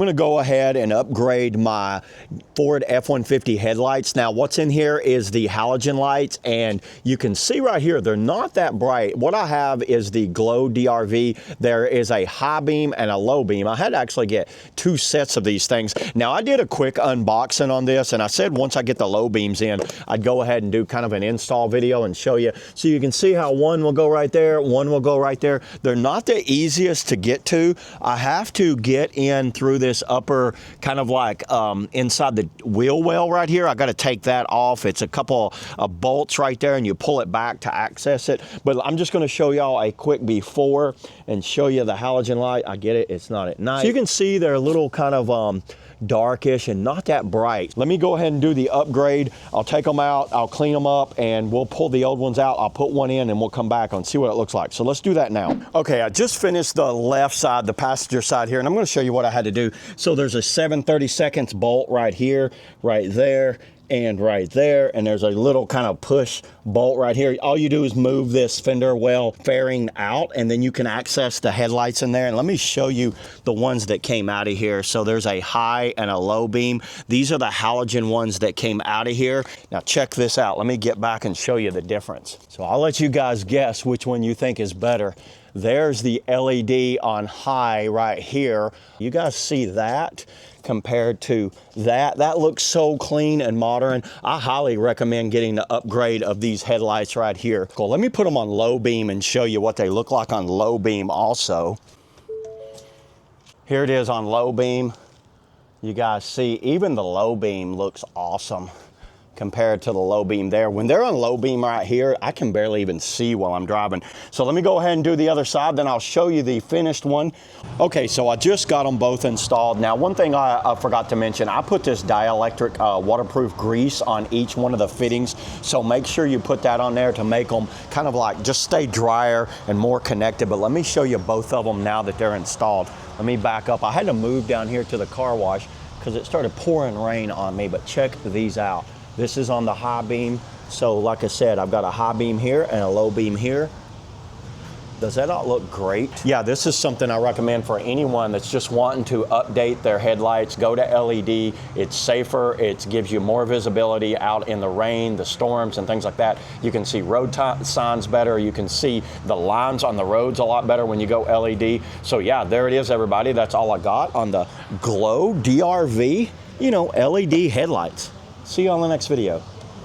I'm going to go ahead and upgrade my Ford F-150 headlights. Now what's in here is the halogen lights, and you can see right here they're not that bright. What I have is the GloDrv. There is a high beam and a low beam. I had to actually get two sets of these things. Now I did a quick unboxing on this, and I said once I get the low beams in, I'd go ahead and do kind of an install video and show you. So you can see how one will go right there, one will go right there. They're not the easiest to get to. I have to get in through this upper kind of like inside the wheel well right here. I got to take that off. It's a couple of bolts right there, and you pull it back to access it. But I'm just going to show y'all a quick before and show you the halogen light. I get it, it's not at night. So you can see they're a little kind of darkish and not that bright. Let me go ahead and do the upgrade. I'll take them out, I'll clean them up, and we'll pull the old ones out. I'll put one in and we'll come back and see what it looks like. So let's do that now. Okay, I just finished the left side, the passenger side here, and I'm going to show you what I had to do. So there's a 7/32 bolt right here, right there, and right there, and there's a little kind of push bolt right here. All you do is move this fender well fairing out, and then you can access the headlights in there. And let me show you the ones that came out of here. So there's a high and a low beam. These are the halogen ones that came out of here. Now check this out. Let me get back and show you the difference. So I'll let you guys guess which one you think is better. There's the LED on high right here. You guys see that compared to that? That looks so clean and modern. I highly recommend getting the upgrade of these headlights right here. Cool. Let me put them on low beam and show you what they look like on low beam also. Here it is on low beam. You guys see, even the low beam looks awesome compared to the low beam there. When they're on low beam right here, I can barely even see while I'm driving. So let me go ahead and do the other side, then I'll show you the finished one. Okay, so I just got them both installed. Now, one thing I forgot to mention, I put this dielectric waterproof grease on each one of the fittings. So make sure you put that on there to make them kind of like just stay drier and more connected. But let me show you both of them now that they're installed. Let me back up. I had to move down here to the car wash because it started pouring rain on me, but check these out. This is on the high beam. So like I said, I've got a high beam here and a low beam here. Does that not look great? Yeah, this is something I recommend for anyone that's just wanting to update their headlights. Go to LED. It's safer. It gives you more visibility out in the rain, the storms, and things like that. You can see road signs better. You can see the lines on the roads a lot better when you go LED. So yeah, there it is, everybody. That's all I got on the GloDrv, LED headlights. See you on the next video.